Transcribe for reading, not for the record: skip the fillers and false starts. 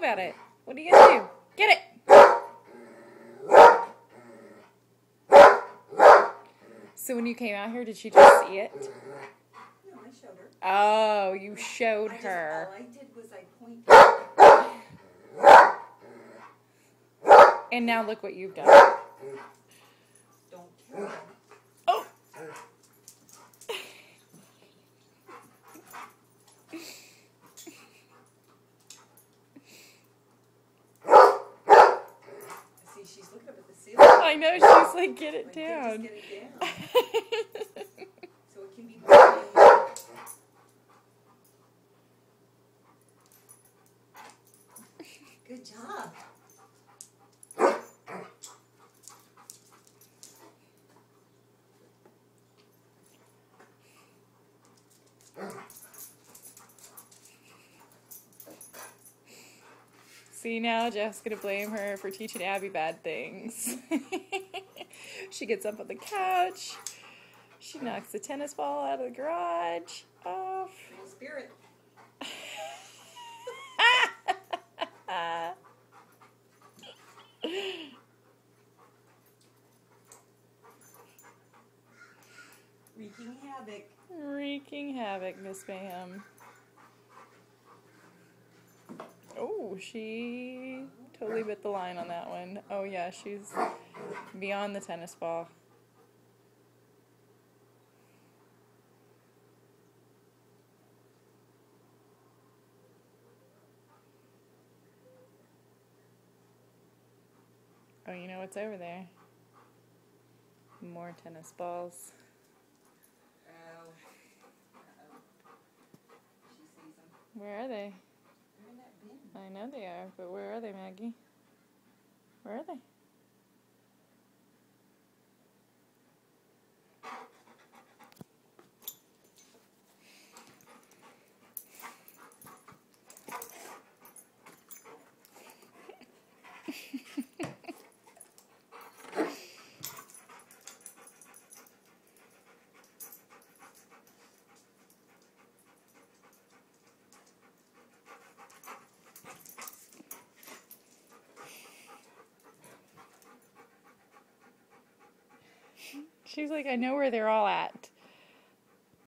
about it. What are you going to do? Get it! So when you came out here, did she just see it? No, I showed her. Oh, you showed her. All I did was I pointed. And now look what you've done. Don't kill her. Oh! See, she's looking up at the ceiling. I know, she's like, get it Like, down. Just get it down. So it can be burning. Good job. See, now Jeff's going to blame her for teaching Abby bad things. She gets up on the couch. She knocks the tennis ball out of the garage. Off. Free spirit. Wreaking havoc. Wreaking havoc, Miss Mayhem. Oh, she totally bit the line on that one. Oh, yeah, she's beyond the tennis ball. Oh, you know what's over there? More tennis balls. Oh. Uh-oh. She sees them. Where are they? They're in that bin. I know they are, but where are they, Maggie? Where are they? She's like, I know where they're all at.